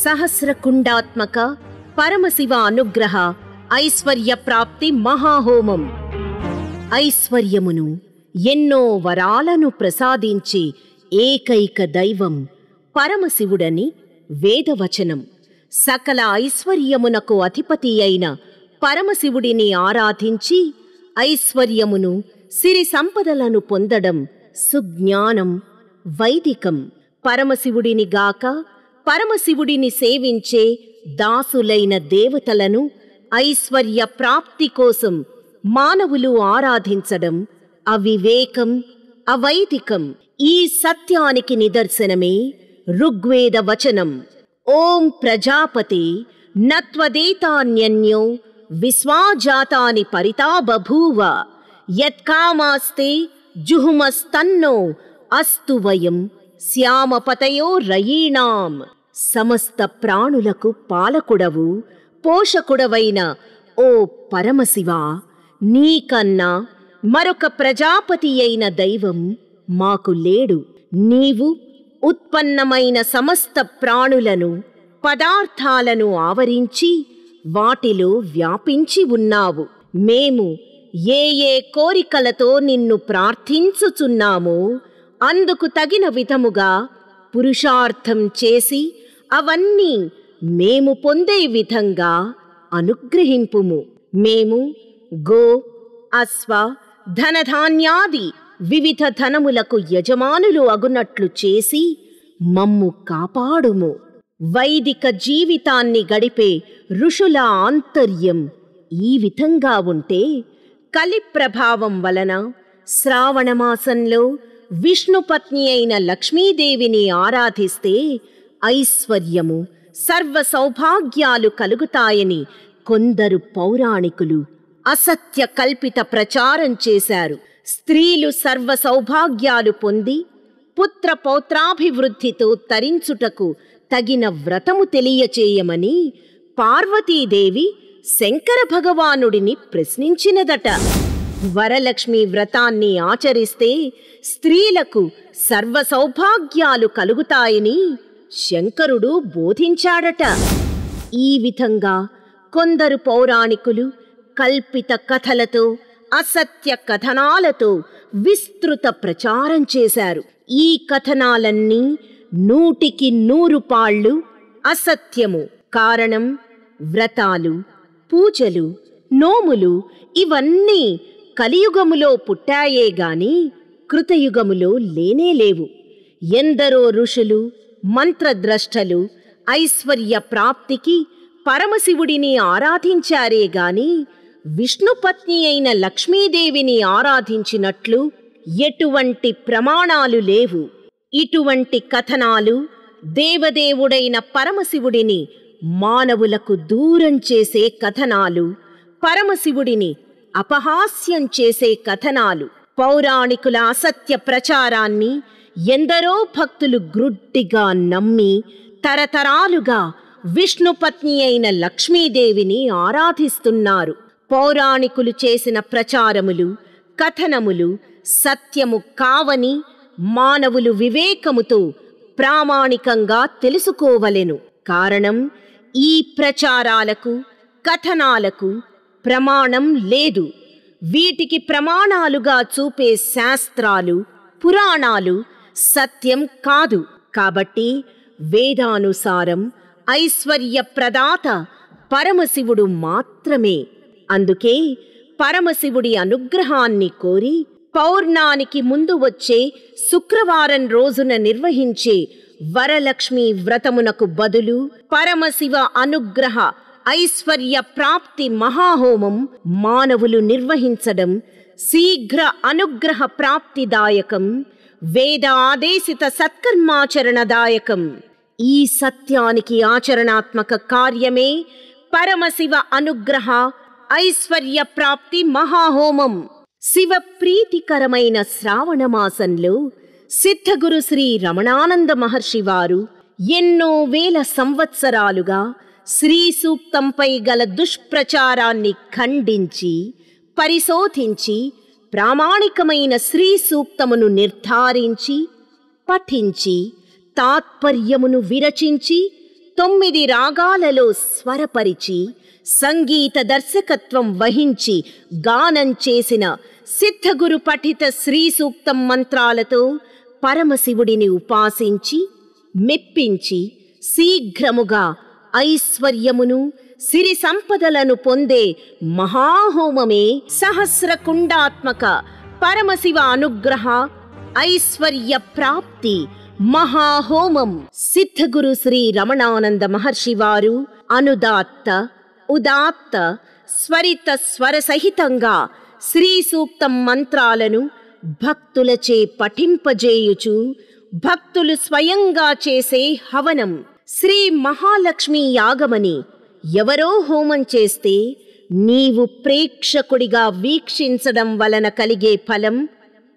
సహస్రకుండాత్మక పరమశివ అనుగ్రహ ఐశ్వర్య ప్రాప్తి మహాహోమం. ఐశ్వర్యమును ఎన్నో వరాలను ప్రసాదించే ఏకైక దైవం పరమశివుడని వేదవచనం. సకల ఐశ్వర్యమునకు అధిపతి అయిన పరమశివుడిని ఆరాధించి ఐశ్వర్యమును సిరి సంపదలను పొందడం సుజ్ఞానం, వైదికం. పరమశివుడిని గాక పరమశివుడిని సేవించే దాసులైన దేవతలను ఐశ్వర్య ప్రాప్తి కోసం మానవులు ఆరాధించడం అవివేకం, అవైదికం. ఈ సత్యానికి నిదర్శనమే ఋగ్వేద వచనం. ఓం ప్రజాపతి నత్వదేతాన్యన్యో విశ్వాజాతాని పరితా బభూవ యత్కామాస్తే జుహుమస్తన్నో అస్తు వయం శ్యామపతయో రయీణాం. సమస్త ప్రాణులకు పాలకుడవు, పోషకుడవైన ఓ పరమశివా, నీకన్నా మరొక ప్రజాపతి అయిన దైవం మాకు లేడు. నీవు ఉత్పన్నమైన సమస్త ప్రాణులను, పదార్థాలను ఆవరించి వాటిలో వ్యాపించి ఉన్నావు. మేము ఏ ఏ కోరికలతో నిన్ను ప్రార్థించుచున్నామో అందుకు తగిన విధముగా పురుషార్థం చేసి అవన్నీ మేము పొందే విధంగా అనుగ్రహింపుము. మేము గో, అశ్వ, ధనధాన్యాది వివిధ ధనములకు యజమానులు అగునట్లు చేసి మమ్ము కాపాడుము. వైదిక జీవితాన్ని గడిపే ఋషుల ఆంతర్యం ఈ విధంగా ఉంటే, కలి ప్రభావం వలన శ్రావణమాసంలో విష్ణుపత్ని అయిన లక్ష్మీదేవిని ఆరాధిస్తే ఐశ్వర్యము, సర్వ సౌభాగ్యాలు కలుగుతాయని కొందరు పౌరాణికులు అసత్య కల్పిత ప్రచారం చేశారు. స్త్రీలు సర్వ సౌభాగ్యాలు పొంది పుత్ర పౌత్రాభివృద్ధితో తరించుటకు తగిన వ్రతము తెలియచేయమని పార్వతీదేవి శంకర భగవానుడిని ప్రశ్నించినదట. వరలక్ష్మి వ్రతాన్ని ఆచరిస్తే స్త్రీలకు సర్వ సౌభాగ్యాలు కలుగుతాయని శంకరుడు బోధించాడట. ఈ విధంగా కొందరు పౌరాణికులు కల్పిత కథలతో, అసత్య కథనాలతో విస్తృత ప్రచారం చేశారు. ఈ కథనాలన్నీ 100కి 100 పాళ్ళు అసత్యము. కారణం, వ్రతాలు, పూజలు, నోములు ఇవన్నీ కలియుగములో పుట్టాయే గాని కృతయుగములో లేనేలేవు. ఎందరో ఋషులు, మంత్రద్రష్టలు ఐశ్వర్య ప్రాప్తికి పరమశివుడిని ఆరాధించారే గాని విష్ణుపత్ని అయిన లక్ష్మీదేవిని ఆరాధించినట్లు ఎటువంటి ప్రమాణాలు లేవు. ఇటువంటి కథనాలు దేవదేవుడైన పరమశివుడిని మానవులకు దూరం చేసే కథనాలు, పరమశివుడిని అపహాస్యం చేసే కథనాలు. పౌరాణికుల అసత్య ప్రచారాన్ని ఎందరో భక్తులు గ్రుడ్డిగా నమ్మి తరతరాలుగా విష్ణుపత్ని అయిన లక్ష్మీదేవిని ఆరాధిస్తున్నారు. పౌరాణికులు చేసిన ప్రచారములు, కథనములు సత్యము కావని మానవులు వివేకముతో ప్రామాణికంగా తెలుసుకోవలెను. కారణం, ఈ ప్రచారాలకు, కథనాలకు ప్రమాణం లేదు. వీటికి ప్రమాణాలుగా చూపే శాస్త్రాలు, పురాణాలు సత్యం కాదు. కాబట్టి వేదానుసారం ఐశ్వర్య ప్రదాత పరమశివుడు మాత్రమే. అందుకే పరమశివుడి అనుగ్రహాన్ని కోరి పౌర్ణానికి ముందు వచ్చే శుక్రవారం రోజున నిర్వహించే వరలక్ష్మి వ్రతమునకు బదులు పరమశివ అనుగ్రహ ఐశ్వర్య ప్రాప్తి మహాహోమం మానవులు నిర్వహించడం శీఘ్ర అనుగ్రహ ప్రాప్తిదాయకం, వేద ఆదేశిత సత్కర్మాచరణదాయకం. ఈ సత్యానికి ఆచరణాత్మక కార్యమే పరమశివ అనుగ్రహ ఐశ్వర్య ప్రాప్తి మహాహోమం. శివ ప్రీతికరమైన శ్రావణమాసంలో సిద్ధగురు శ్రీ రమణానంద మహర్షి వారు ఎన్నో వేల సంవత్సరాలుగా శ్రీ సూక్తంపై గల దుష్ప్రచారాన్ని ఖండించి, పరిశోధించి ప్రామాణికమైన శ్రీ సూక్తమును నిర్ధారించి, పఠించి, తాత్పర్యమును విరచించి 9 రాగాలలో స్వరపరిచి సంగీత దర్శకత్వం వహించి గానం చేసిన సిద్ధగురు పఠిత శ్రీ సూక్తం మంత్రాలతో పరమశివుడిని ఉపాసించి మెప్పించి శీఘ్రముగా ఐశ్వర్యమును సిరి సంపదలను పొందే మహాహోమమే సహస్రకుండాత్మక పరమశివ అనుగ్రహ ఐశ్వర్య ప్రాప్తి మహాహోమం. సిద్ధగురు శ్రీ రమణానంద మహర్షి వారు అనుదాత్త ఉదాత్త స్వరిత స్వర సహితంగా శ్రీ సూక్తం మంత్రాలను భక్తులచే పఠింపజేయుచు భక్తులు స్వయంగా చేసే హవనం. శ్రీ మహాలక్ష్మి యాగమని ఎవరో హోమం చేస్తే నీవు ప్రేక్షకుడిగా వీక్షించడం వలన కలిగే ఫలం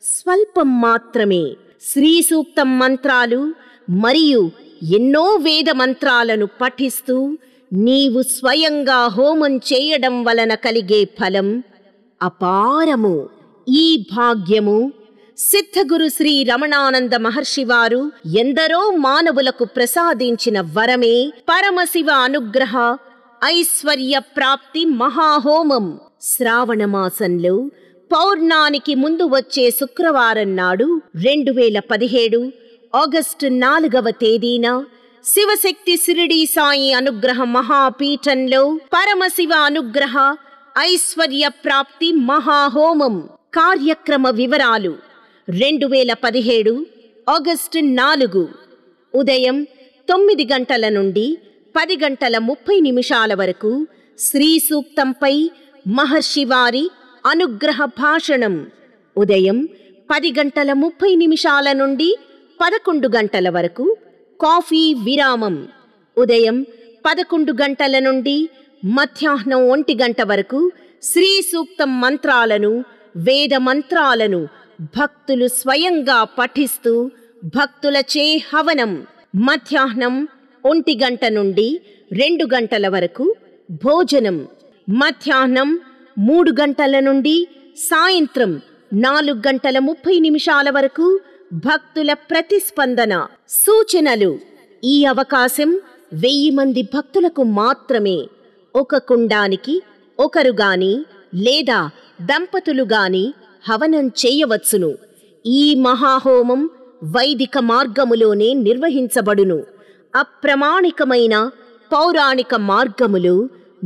స్వల్పం మాత్రమే. శ్రీ సూక్తం మంత్రాలు మరియు ఎన్నో వేద మంత్రాలను పఠిస్తూ నీవు స్వయంగా హోమం చేయడం వలన కలిగే ఫలం అపారము. ఈ భాగ్యము సిద్ధగురు శ్రీ రమణానంద మహర్షి వారు ఎందరో మానవులకు ప్రసాదించిన వరమే పరమశివ అనుగ్రహ ఐశ్వర్య ప్రాప్తి మహాహోమం. శ్రావణ మాసంలో పౌర్ణానికి ముందు వచ్చే శుక్రవారం నాడు 2017 ఆగస్టు 4వ తేదీన శివశక్తి షిరిడీ సాయి అనుగ్రహ మహాపీఠంలో పరమశివ అనుగ్రహ ఐశ్వర్య ప్రాప్తి మహాహోమం. కార్యక్రమ వివరాలు 2017 ఆగస్టు 4 ఉదయం 9 గంటల నుండి 10:30 వరకు శ్రీ సూక్తంపై మహర్షి వారి అనుగ్రహ భాషణం. ఉదయం 10:30 నుండి 11 గంటల వరకు కాఫీ విరామం. ఉదయం 11 గంటల నుండి మధ్యాహ్నం 1 గంట వరకు శ్రీ సూక్తం మంత్రాలను వేద మంత్రాలను భక్తులు స్వయంగా పఠిస్తూ భక్తులచే హవనం. మధ్యాహ్నం 1 గంట నుండి 2 గంటల వరకు భోజనం. మధ్యాహ్నం 3 గంటల నుండి సాయంత్రం 4:30 వరకు భక్తుల ప్రతిస్పందన సూచనలు. ఈ అవకాశం 1000 మంది భక్తులకు మాత్రమే. ఒక కుండానికి ఒకరు గాని లేదా దంపతులు గాని హవనం చేయవచ్చును. ఈ మహాహోమం వైదిక మార్గములోనే నిర్వహించబడును. అప్రమాణికమైన పౌరాణిక మార్గములు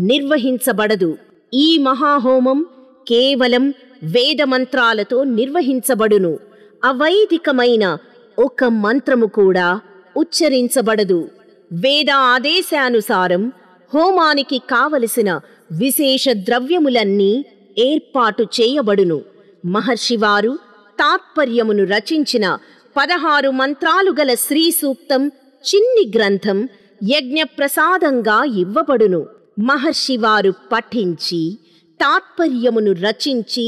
నిర్వహించబడదు. ఈ మహాహోమం కేవలం వేద మంత్రాలతో నిర్వహించబడును. అవైదికమైన ఒక మంత్రము కూడా ఉచ్చరించబడదు. వేద ఆదేశానుసారం హోమానికి కావలసిన విశేష ద్రవ్యములన్నీ ఏర్పాటు చేయబడును. మహర్షివారు తాత్పర్యమును రచించిన 16 మంత్రాలు గల శ్రీ సూక్తం చిన్ని గ్రంథం యజ్ఞప్రసాదంగా ఇవ్వబడును. మహర్షివారు పఠించి తాత్పర్యమును రచించి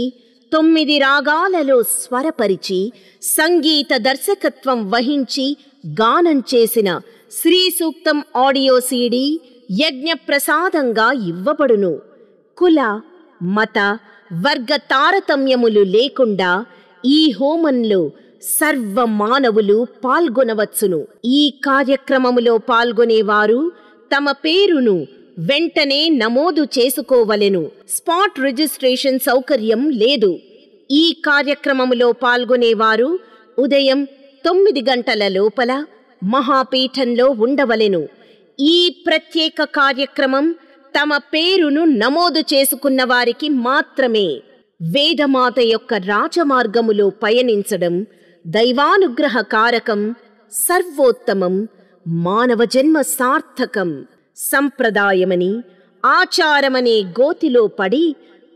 9 రాగాలలో స్వరపరిచి సంగీత దర్శకత్వం వహించి గానం చేసిన శ్రీ సూక్తం ఆడియో సీడీ యజ్ఞప్రసాదంగా ఇవ్వబడును. కుల మత వర్గ తారతమ్యములు లేకుండా ఈ హోమంలో సర్వ మానవులు పాల్గొనవచ్చును. ఈ కార్యక్రమములో పాల్గొనేవారు తమ పేరును వెంటనే నమోదు చేసుకోవలెను. స్పాట్ రిజిస్ట్రేషన్ సౌకర్యం లేదు. ఈ కార్యక్రమములో పాల్గొనేవారు ఉదయం 9 గంటల లోపల మహాపీఠంలో ఉండవలెను. ఈ ప్రత్యేక కార్యక్రమం తమ పేరును నమోదు చేసుకున్న వారికి మాత్రమే. వేదమాత యొక్క రాజమార్గములో పయనించడం దైవానుగ్రహ కారకం, సర్వోత్తమం, మానవ జన్మ సార్థకం. సంప్రదాయమని ఆచారమనే గోతిలో పడి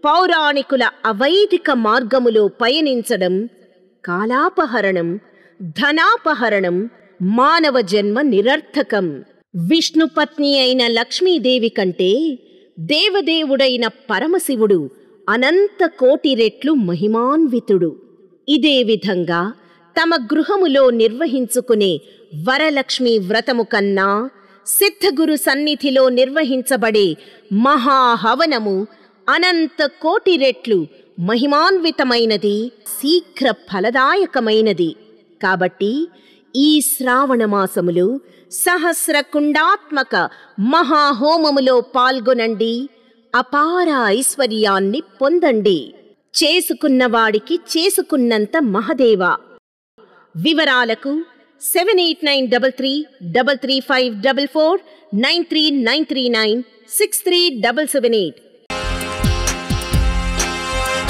పౌరాణికుల అవైదిక మార్గములో పయనించడం కాలాపహరణం, ధనాపహరణం, మానవ జన్మ నిరర్థకం. విష్ణుపత్ని అయిన లక్ష్మీదేవి కంటే దేవదేవుడైన పరమశివుడు అనంత కోటి రెట్లు మహిమాన్వితుడు. ఇదే విధంగా తమ గృహములో నిర్వహించుకునే వరలక్ష్మి వ్రతము కన్నా సిద్ధగురు సన్నిధిలో నిర్వహించబడే మహాహవనము అనంత కోటి రెట్లు మహిమాన్వితమైనది, శీఘ్ర ఫలదాయకమైనది. కాబట్టి ఈ శ్రావణ మాసములు సహస్ర కుండాత్మక మహాహోమములో పాల్గొనండి, అపార ఐశ్వర్యాన్ని పొందండి. చేసుకున్నవాడికి చేసుకున్నంత మహదేవ. వివరాలకు 7893333544 93939 63778